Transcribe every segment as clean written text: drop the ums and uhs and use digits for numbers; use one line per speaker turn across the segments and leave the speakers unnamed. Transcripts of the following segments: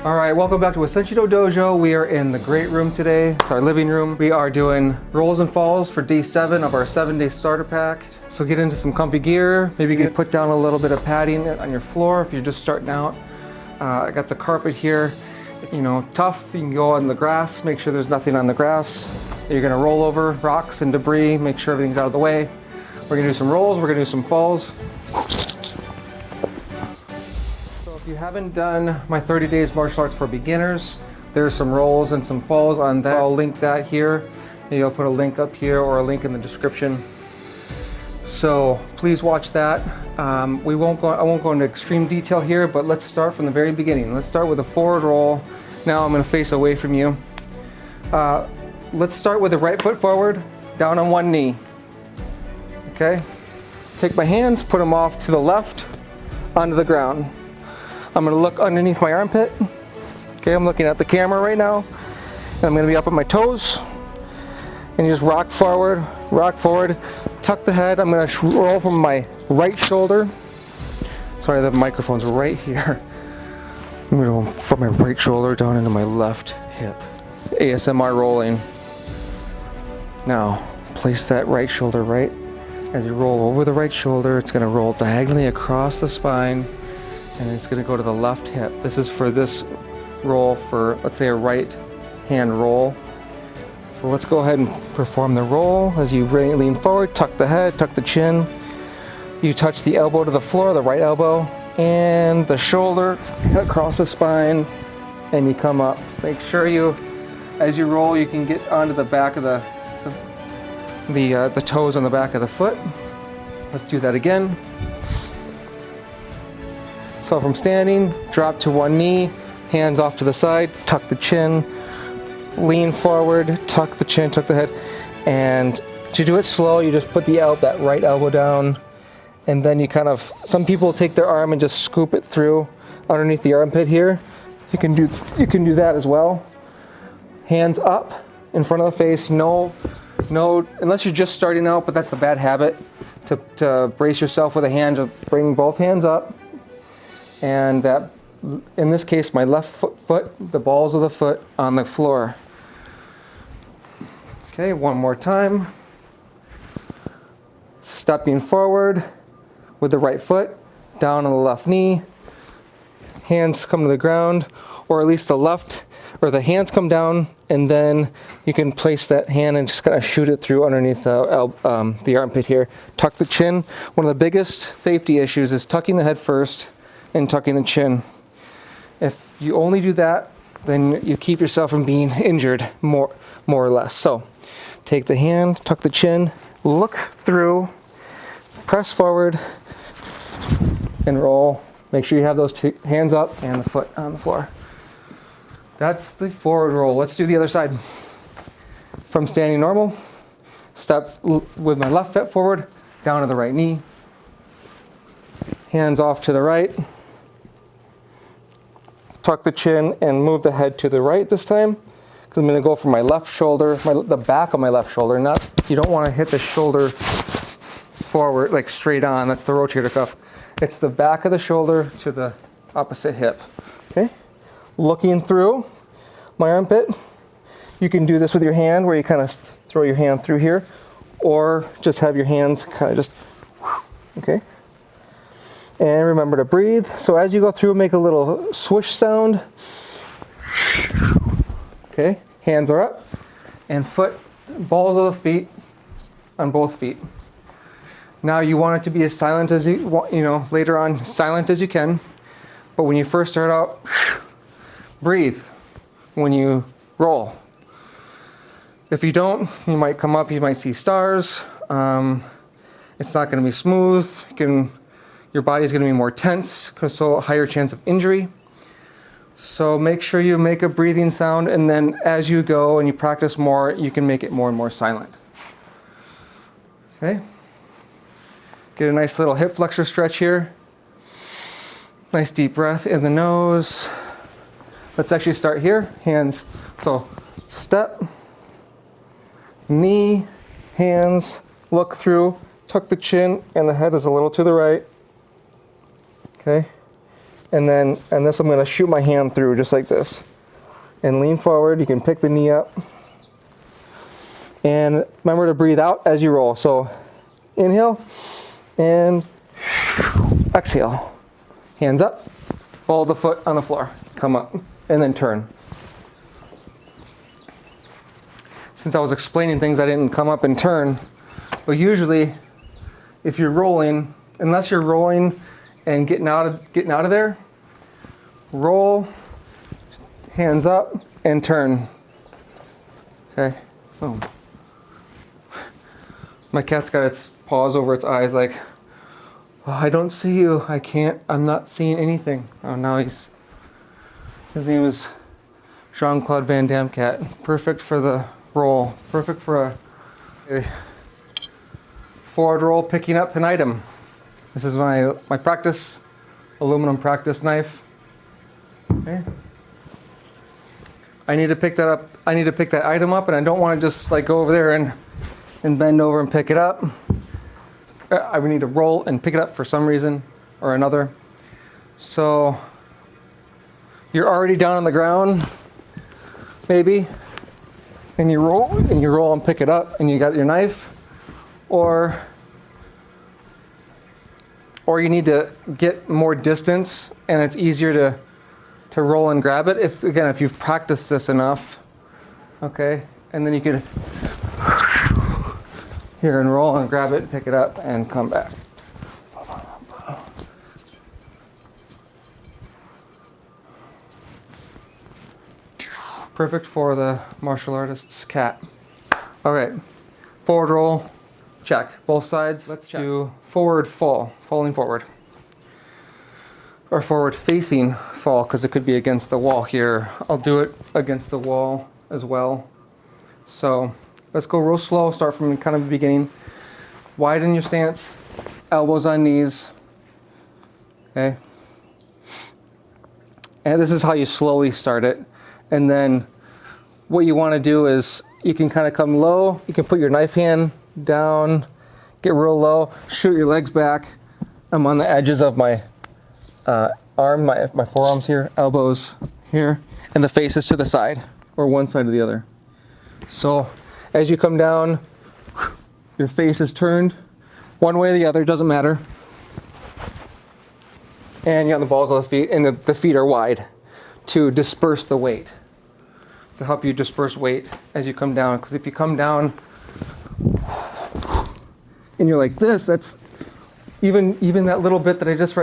All right, welcome back to Wasenshido Dojo. We are in the great room today. It's our living room. We are doing rolls and falls for day 7 of our 7-day starter pack. So get into some comfy gear. Maybe you can put down a little bit of padding on your floor if you're just starting out. I got the carpet here. You know, tough, you can go on the grass, make sure there's nothing on the grass. You're gonna roll over rocks and debris, make sure everything's out of the way. We're gonna do some rolls, we're gonna do some falls. So if you haven't done my 30 days martial arts for beginners, there's some rolls and some falls on that. I'll link that here. Maybe I'll put a link up here or a link in the description. So please watch that. I won't go into extreme detail here, but let's start from the very beginning. Let's start with a forward roll. Now I'm going to face away from you. Let's start with the right foot forward, down on one knee. Okay? Take my hands, put them off to the left, onto the ground. I'm going to look underneath my armpit. Okay, I'm looking at the camera right now. And I'm going to be up at my toes. And you just rock forward, tuck the head. I'm going to roll from my right shoulder. Sorry, the microphone's right here. I'm going to go from my right shoulder down into my left hip. ASMR rolling. Now, place that right shoulder right. As you roll over the right shoulder, it's going to roll diagonally across the spine, and it's going to go to the left hip. This is for this roll for, let's say, a right hand roll. So let's go ahead and perform the roll. As you lean forward, tuck the head, tuck the chin. You touch the elbow to the floor, the right elbow, and the shoulder across the spine, and you come up. Make sure you, as you roll, you can get onto the back of the toes on the back of the foot. Let's do that again. So from standing, drop to one knee, hands off to the side, tuck the chin, lean forward, tuck the chin, tuck the head, and to do it slow, you just put that right elbow down, and then you kind of, some people take their arm and just scoop it through underneath the armpit here. You can do that as well. Hands up in front of the face. No, unless you're just starting out, but that's a bad habit, to brace yourself with a hand, to bring both hands up, and that, in this case, my left foot, the balls of the foot on the floor. Okay, one more time. Stepping forward with the right foot, down on the left knee. Hands come to the ground, or at least the hands come down, and then you can place that hand and just kind of shoot it through underneath the armpit here. Tuck the chin. One of the biggest safety issues is tucking the head first and tucking the chin. If you only do that, then you keep yourself from being injured more or less. So take the hand, tuck the chin, look through, press forward, and roll. Make sure you have those two hands up and the foot on the floor. That's the forward roll. Let's do the other side. From standing normal, step with my left foot forward, down to the right knee. Hands off to the right. Tuck the chin and move the head to the right this time. Because I'm going to go for my left shoulder, the back of my left shoulder. You don't want to hit the shoulder forward, like straight on. That's the rotator cuff. It's the back of the shoulder to the opposite hip. Okay? Looking through my armpit. You can do this with your hand, where you kind of throw your hand through here, or just have your hands kind of just, okay? And remember to breathe. So as you go through, make a little swoosh sound. Okay, hands are up, and balls of the feet on both feet. Now you want it to be as silent as later on, silent as you can. But when you first start out, breathe when you roll. If you don't, you might come up, you might see stars. It's not going to be smooth. Your body's going to be more tense, so a higher chance of injury. So make sure you make a breathing sound, and then as you go and you practice more, you can make it more and more silent. Okay? Get a nice little hip flexor stretch here. Nice deep breath in the nose. Let's actually start here. Hands. So step, knee, hands, look through, tuck the chin, and the head is a little to the right. Okay. And this I'm gonna shoot my hand through just like this. And lean forward, you can pick the knee up. And remember to breathe out as you roll. So inhale and exhale. Hands up, follow the foot on the floor. Come up and then turn. Since I was explaining things, I didn't come up and turn. But usually, if you're rolling, unless you're rolling and getting out of there, roll, hands up, and turn. Okay, boom. My cat's got its paws over its eyes like, oh, I don't see you, I'm not seeing anything. Oh, now his name is Jean-Claude Van Damme cat. Perfect for the roll, perfect for a forward roll, picking up an item. This is my practice, aluminum practice knife. Okay. I need to pick that up. I need to pick that item up, and I don't want to just like go over there and bend over and pick it up. I would need to roll and pick it up for some reason or another. So you're already down on the ground, maybe, and you roll and pick it up, and you got your knife, or you need to get more distance, and it's easier to roll and grab it if you've practiced this enough. Okay, and then you could here and roll and grab it, pick it up, and come back. Perfect for the martial artist's cat. All right, forward roll, check. Both sides. Let's do forward fall, falling forward. Or forward facing fall, because it could be against the wall here. I'll do it against the wall as well. So let's go real slow, start from kind of the beginning. Widen your stance, elbows on knees. Okay. And this is how you slowly start it. And then what you want to do is you can kind of come low, you can put your knife hand down, get real low, shoot your legs back. I'm on the edges of my arm, my forearms here, elbows here, and the face is to the side, or one side or the other. So as you come down, your face is turned one way or the other, doesn't matter. And you got the balls of the feet, and the feet are wide to disperse the weight, to help you disperse weight as you come down. Because if you come down and you're like this, that's even that little bit that I just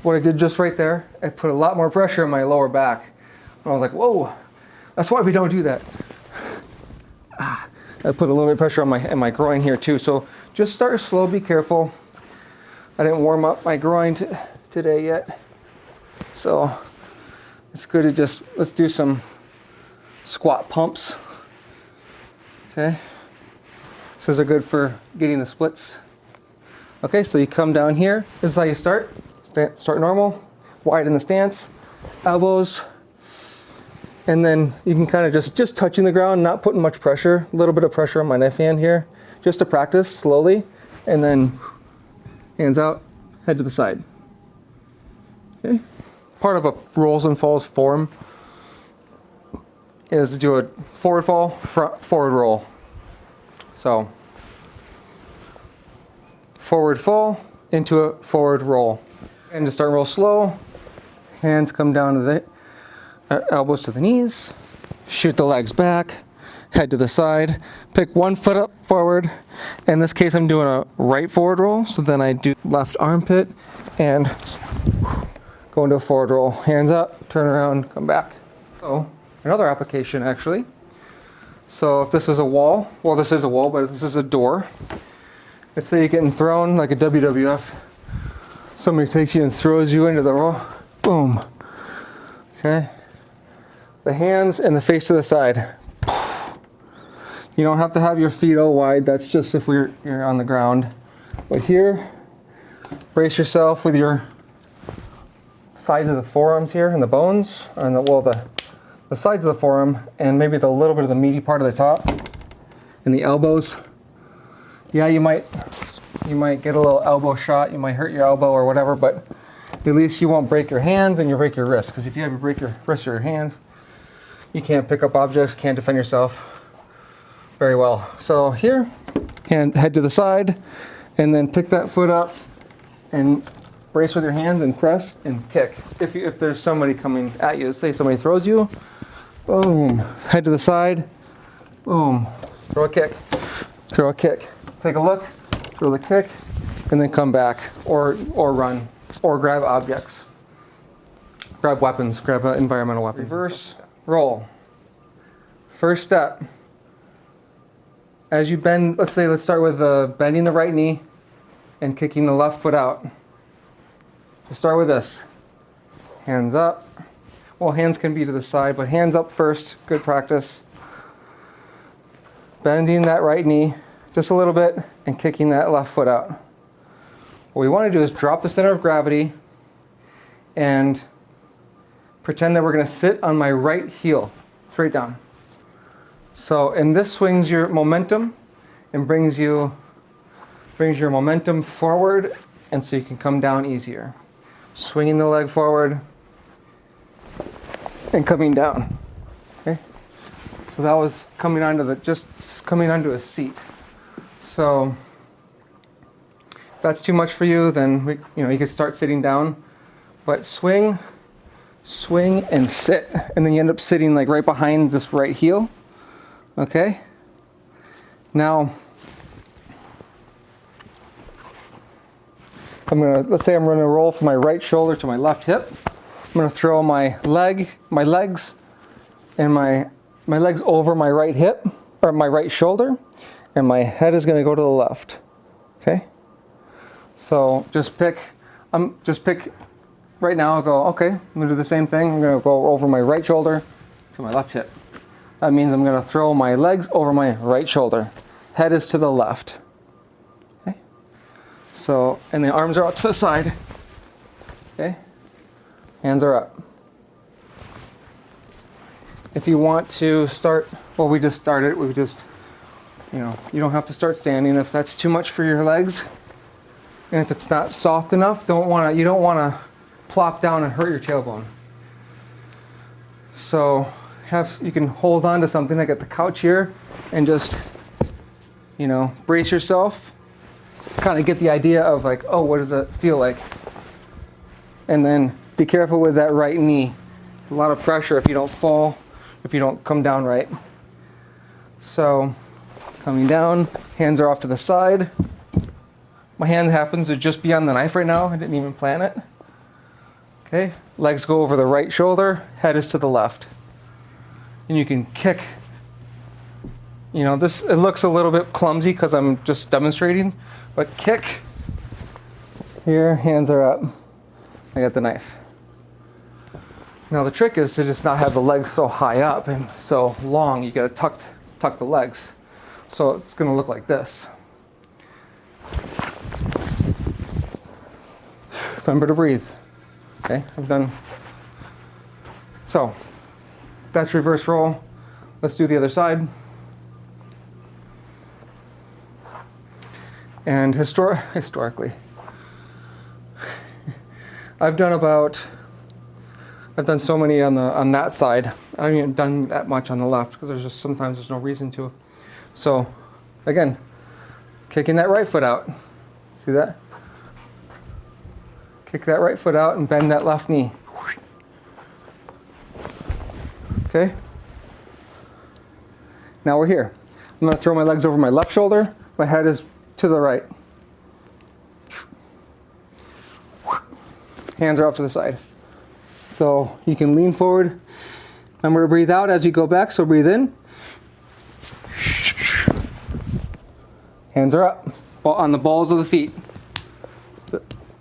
what I did just right there, I put a lot more pressure on my lower back. And I was like, whoa, that's why we don't do that. I put a little bit of pressure on my groin here too. So just start slow, be careful. I didn't warm up my groin today yet. So it's good to let's do some squat pumps. Okay. These are good for getting the splits. Okay, so you come down here. This is how you start. Start normal, widen the stance, elbows, and then you can kind of just touching the ground, not putting much pressure, a little bit of pressure on my knife hand here, just to practice slowly, and then hands out, head to the side. Okay. Part of a rolls and falls form is to do a forward fall, forward roll. So forward fall into a forward roll. And to start real slow, hands come down to the elbows to the knees, shoot the legs back, head to the side, pick one foot up forward. In this case, I'm doing a right forward roll, so then I do left armpit and go into a forward roll. Hands up, turn around, come back. So another application actually. So if this is a wall, well, this is a wall, but if this is a door, let's say you're getting thrown like a WWF. Somebody takes you and throws you into the roll. Boom. Okay. The hands and the face to the side. You don't have to have your feet all wide. That's just if you're on the ground. But here, brace yourself with your sides of the forearms here and the bones, and the sides of the forearm, and maybe the little bit of the meaty part of the top, and the elbows. Yeah, you might get a little elbow shot. You might hurt your elbow or whatever, but at least you won't break your hands and you break your wrists. Because if you have to break your wrists or your hands, you can't pick up objects, can't defend yourself very well. So here, head to the side, and then pick that foot up and brace with your hands and press and kick. If there's somebody coming at you, say somebody throws you, boom, head to the side, boom, throw a kick, take a look, throw the kick, and then come back or run or grab objects, grab weapons, grab environmental weapons. Reverse roll. First step. As you bend, let's start with bending the right knee and kicking the left foot out. So start with this. Hands up. Well, hands can be to the side, but hands up first. Good practice. Bending that right knee just a little bit and kicking that left foot out. What we want to do is drop the center of gravity and pretend that we're going to sit on my right heel, straight down. So, and this swings your momentum and brings your momentum forward, and so you can come down easier. Swinging the leg forward and coming down. Okay? So that was coming onto just coming onto a seat. So if that's too much for you, then you could start sitting down. But swing, and sit, and then you end up sitting like right behind this right heel. Okay? Now, let's say I'm going to roll from my right shoulder to my left hip. I'm going to throw my legs over my right hip, or my right shoulder, and my head is going to go to the left. Okay? So just pick right now. I'll go, okay, I'm going to do the same thing. I'm going to go over my right shoulder to my left hip. That means I'm going to throw my legs over my right shoulder. Head is to the left. Okay? So, and the arms are out to the side. Okay? Hands are up. If you want to start, well, we just started, you don't have to start standing if that's too much for your legs. And if it's not soft enough, you don't want to plop down and hurt your tailbone. So you can hold on to something like at the couch here and just, brace yourself. Kind of get the idea of like, oh, what does that feel like? And then be careful with that right knee. A lot of pressure if you don't fall, if you don't come down right. So coming down, hands are off to the side. My hand happens to just be on the knife right now. I didn't even plan it. Okay, legs go over the right shoulder, head is to the left. And you can kick. It looks a little bit clumsy because I'm just demonstrating, but kick. Here, hands are up. I got the knife. Now the trick is to just not have the legs so high up and so long. You gotta tuck the legs. So it's gonna look like this. Remember to breathe. Okay, I've done. So that's reverse roll. Let's do the other side. And historically, I've done so many on that side. I haven't even done that much on the left because sometimes there's no reason to. So again, kicking that right foot out. See that? Kick that right foot out and bend that left knee. Okay? Now we're here. I'm going to throw my legs over my left shoulder. My head is to the right. Hands are off to the side. So you can lean forward. Remember to breathe out as you go back, so breathe in. Hands are up on the balls of the feet.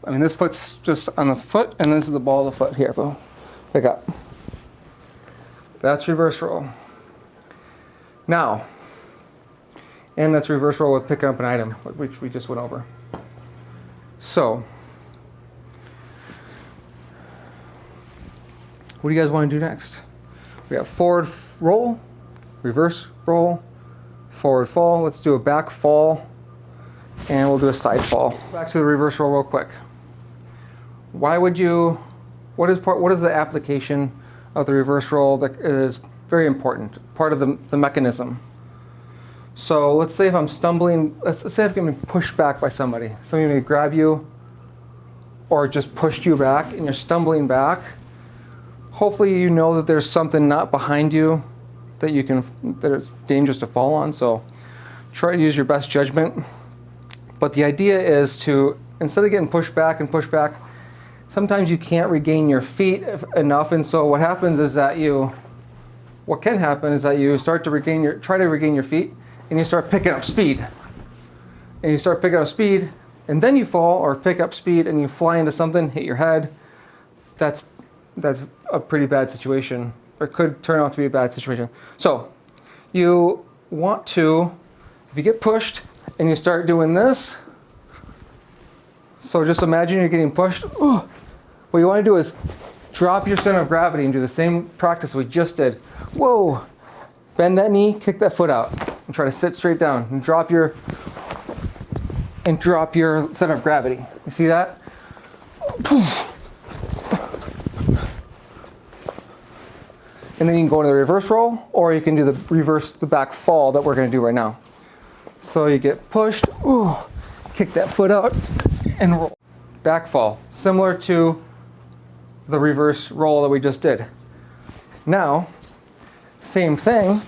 This foot's just on the foot, and this is the ball of the foot here. So pick up. That's reverse roll. Now, and that's reverse roll with picking up an item, which we just went over. So, what do you guys want to do next? We got forward roll, reverse roll, forward fall. Let's do a back fall, and we'll do a side fall. Back to the reverse roll real quick. Why would you, what is the application of the reverse roll that is very important, part of the mechanism? So let's say if I'm stumbling, let's say if I'm getting pushed back by somebody. Somebody may grab you or just pushed you back and you're stumbling back. Hopefully you know that there's something not behind you that it's dangerous to fall on. So try to use your best judgment. But the idea is to, instead of getting pushed back, sometimes you can't regain your feet enough. And so what happens is that what can happen is that you start to try to regain your feet, and you start picking up speed. And you start picking up speed, and then you fall, or pick up speed, and you fly into something, hit your head. That's a pretty bad situation, or could turn out to be a bad situation. So you want to, if you get pushed and you start doing this, so just imagine you're getting pushed. What you want to do is drop your center of gravity and do the same practice we just did. Whoa! Bend that knee, kick that foot out, and try to sit straight down and drop your center of gravity. You see that? And then you can go into the reverse roll, or you can do the back fall that we're going to do right now. So you get pushed, kick that foot out, and roll. Back fall, similar to the reverse roll that we just did. Now, same thing.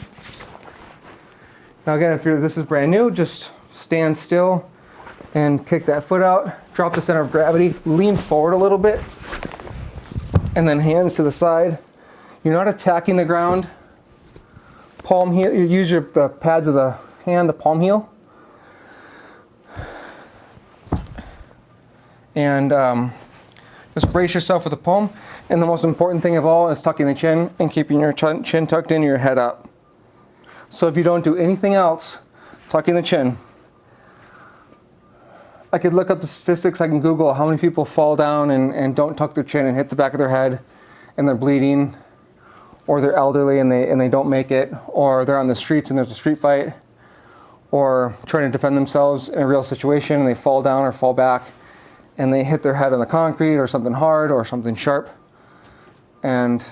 Now again, if this is brand new, just stand still and kick that foot out, drop the center of gravity, lean forward a little bit, and then hands to the side. You're not attacking the ground. Palm heel, you use the pads of the hand, the palm heel. And just brace yourself with the palm. And the most important thing of all is tucking the chin and keeping your chin tucked in, your head up. So if you don't do anything else, tucking the chin. I could look up the statistics, I can Google how many people fall down and don't tuck their chin and hit the back of their head and they're bleeding, or they're elderly and they don't make it, or they're on the streets and there's a street fight, or trying to defend themselves in a real situation and they fall down or fall back and they hit their head on the concrete or something hard or something sharp, and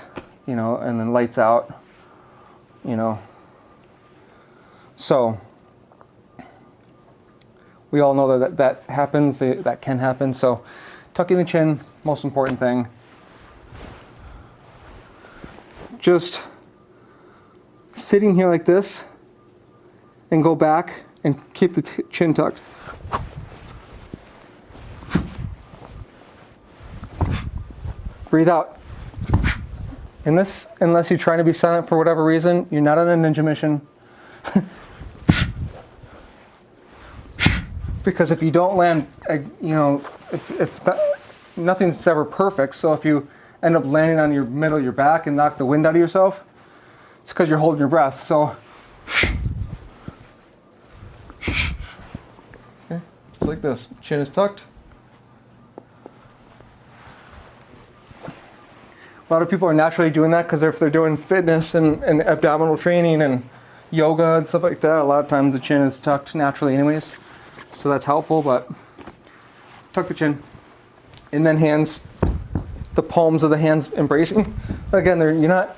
and then lights out, So we all know that happens, that can happen. So tucking the chin, most important thing. Just sitting here like this and go back and keep the chin tucked. Breathe out. And this, unless you're trying to be silent for whatever reason, you're not on a ninja mission. Because if you don't land, nothing's ever perfect. So if you end up landing on your middle of your back and knock the wind out of yourself, it's because you're holding your breath. So, okay, just like this. Chin is tucked. A lot of people are naturally doing that because if they're doing fitness and abdominal training and yoga and stuff like that, a lot of times the chin is tucked naturally anyways. So that's helpful, but tuck the chin. And then hands, the palms of the hands embracing. Again, you're not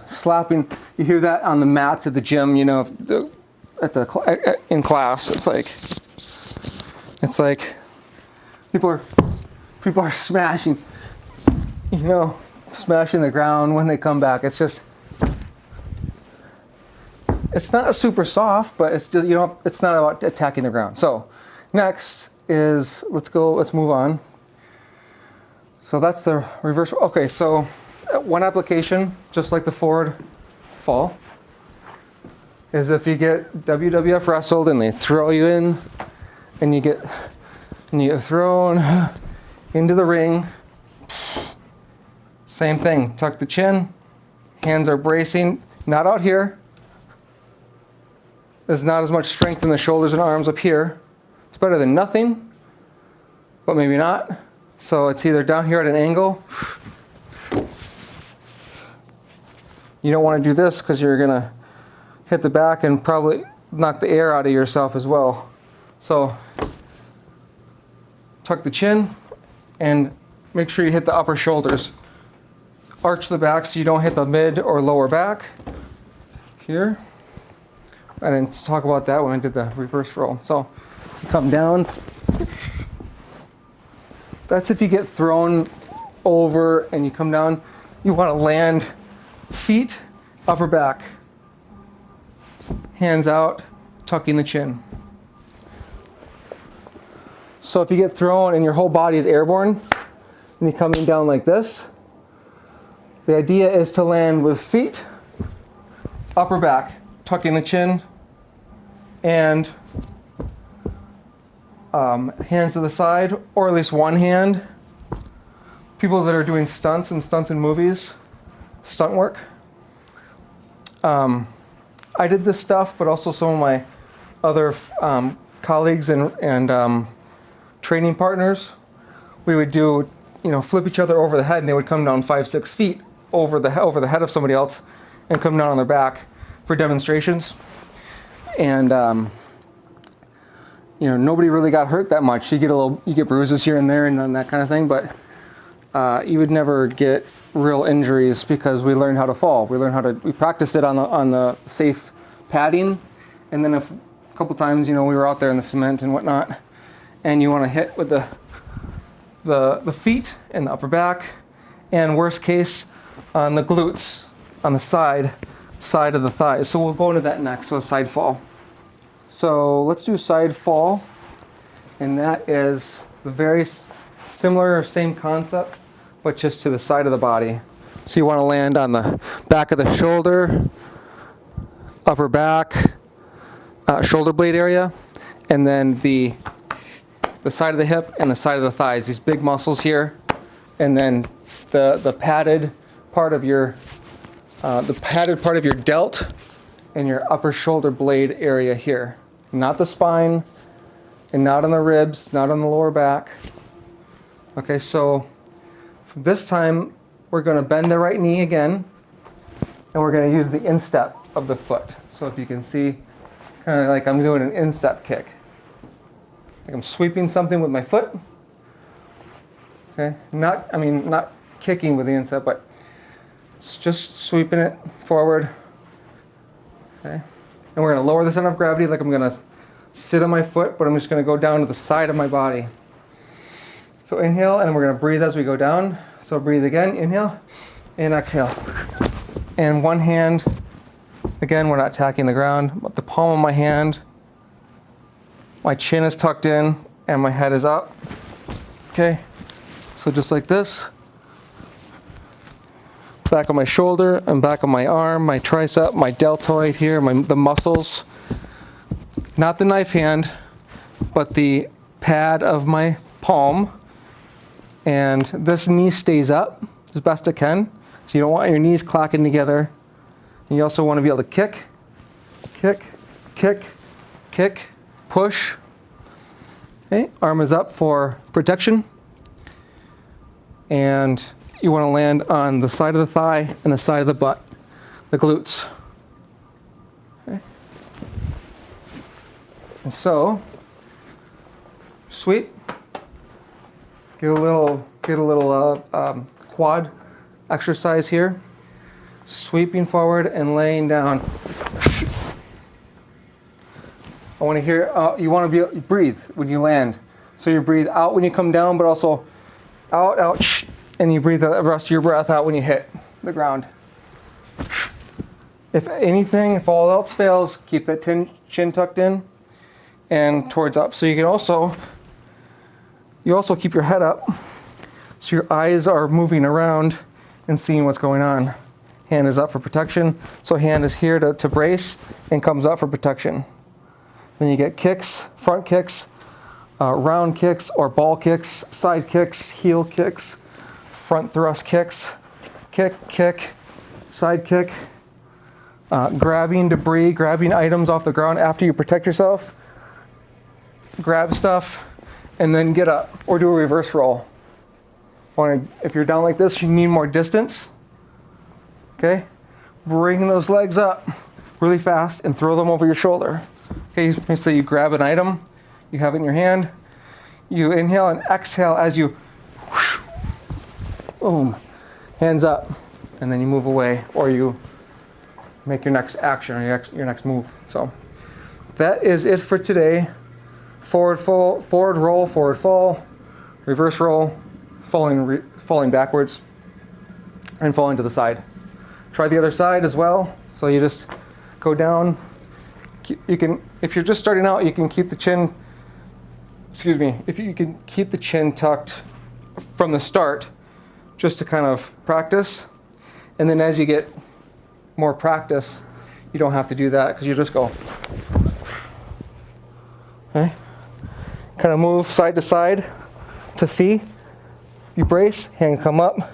slapping. You hear that on the mats at the gym, in class. It's like people are smashing, smashing the ground when they come back. It's not super soft, but it's just, it's not about attacking the ground. So next is, let's move on. So that's the reverse. Okay, so one application, just like the forward fall, is if you get WWF wrestled and they throw you in and you get thrown into the ring. Same thing, tuck the chin, hands are bracing, not out here. There's not as much strength in the shoulders and arms up here. It's better than nothing, but maybe not. So it's either down here at an angle. You don't want to do this because you're gonna hit the back and probably knock the air out of yourself as well. So tuck the chin and make sure you hit the upper shoulders. Arch the back so you don't hit the mid or lower back. Here. I didn't talk about that when I did the reverse roll. So come down. That's if you get thrown over and you come down. You want to land feet, upper back. Hands out, tucking the chin. So if you get thrown and your whole body is airborne, and you're coming down like this, the idea is to land with feet, upper back, tucking the chin, and hands to the side, or at least one hand. People that are doing stunts in movies, stunt work. I did this stuff, but also some of my other colleagues and training partners. We would do, flip each other over the head, and they would come down 5-6 feet over the head of somebody else, and come down on their back for demonstrations. And nobody really got hurt that much. You get bruises here and there and that kind of thing, but you would never get real injuries because we learned how to fall. We practiced it on the safe padding, and then a couple times, we were out there in the cement and whatnot, and you want to hit with the feet and the upper back, and worst case on the glutes, on the side of the thighs. So we'll go into that next. So a side fall. So let's do side fall, and that is the very similar, same concept, but just to the side of the body. So you want to land on the back of the shoulder, upper back, shoulder blade area, and then the side of the hip and the side of the thighs, these big muscles here, and then the padded part of your delt and your upper shoulder blade area here. Not the spine, and not on the ribs, not on the lower back. Okay, so this time we're going to bend the right knee again, and we're going to use the instep of the foot. So if you can see, kind of like I'm doing an instep kick. Like I'm sweeping something with my foot. Okay, not kicking with the instep, but it's just sweeping it forward. Okay, and we're going to lower the center of gravity, like I'm going to sit on my foot, but I'm just going to go down to the side of my body. So inhale, and we're going to breathe as we go down. So breathe again, inhale, and exhale. And one hand, again, we're not tacking the ground, but the palm of my hand, my chin is tucked in, and my head is up. Okay, so just like this. Back of my shoulder and back of my arm, my tricep, my deltoid here, the muscles. Not the knife hand, but the pad of my palm. And this knee stays up as best it can. So you don't want your knees clacking together. And you also want to be able to kick, kick, kick, kick, push. Okay, arm is up for protection. And you want to land on the side of the thigh and the side of the butt, the glutes. Okay. And so, sweep. Get a little quad exercise here. Sweeping forward and laying down. I want to hear. You want to breathe when you land. So you breathe out when you come down, but also out, out, and you breathe the rest of your breath out when you hit the ground. If all else fails, keep that chin tucked in and towards up. So you also keep your head up, so your eyes are moving around and seeing what's going on. Hand is up for protection, so hand is here to brace and comes up for protection. Then you get kicks, front kicks, round kicks or ball kicks, side kicks, heel kicks, front thrust kicks, kick, kick, side kick, grabbing debris, grabbing items off the ground after you protect yourself, grab stuff, and then get up or do a reverse roll. If you're down like this, you need more distance. Okay, bring those legs up really fast and throw them over your shoulder. Okay, so you grab an item, you have it in your hand, you inhale and exhale as you boom, hands up, and then you move away, or you make your next action, or your next move. So that is it for today. Forward roll, forward fall, reverse roll, falling backwards, and falling to the side. Try the other side as well. So you just go down. You can, if you're just starting out, you can keep the chin, if you can keep the chin tucked from the start, just to kind of practice. And then as you get more practice, you don't have to do that, because you just go. Okay? Kind of move side to side to see. You brace, hand come up,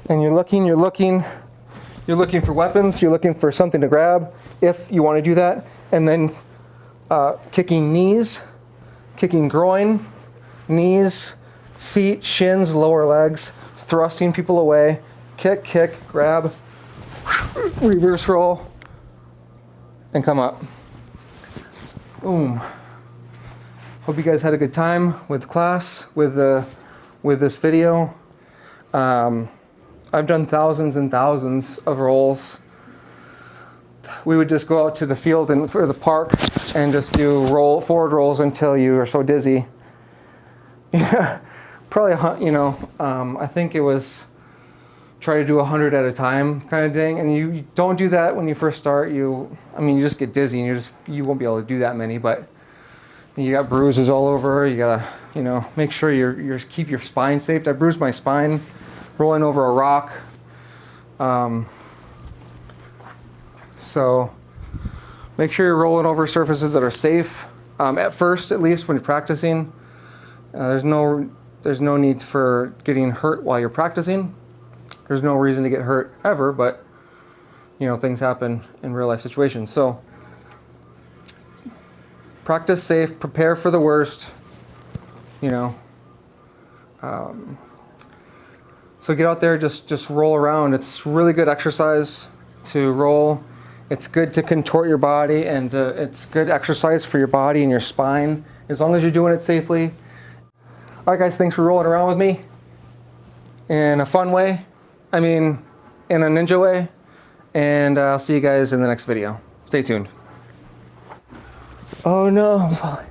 and you're looking for weapons, you're looking for something to grab if you want to do that. And then kicking knees, kicking groin, knees, feet, shins, lower legs, thrusting people away, kick, grab, reverse roll, and come up. Boom. Hope you guys had a good time with class, with this video. I've done thousands and thousands of rolls. We would just go out to the field or the park and just do forward rolls until you are so dizzy. Yeah, probably, I think it was try to do 100 at a time kind of thing. And you don't do that when you first start. You just get dizzy and you won't be able to do that many, but you got bruises all over. You gotta, make sure you keep your spine safe. I bruised my spine rolling over a rock. So make sure you're rolling over surfaces that are safe. At first, at least when you're practicing, there's no need for getting hurt while you're practicing. There's no reason to get hurt ever, but things happen in real life situations. So practice safe, prepare for the worst, so get out there, just roll around. It's really good exercise to roll. It's good to contort your body, and it's good exercise for your body and your spine, as long as you're doing it safely. All right, guys, thanks for rolling around with me in a fun way. In a ninja way. And I'll see you guys in the next video. Stay tuned. Oh no, I'm falling.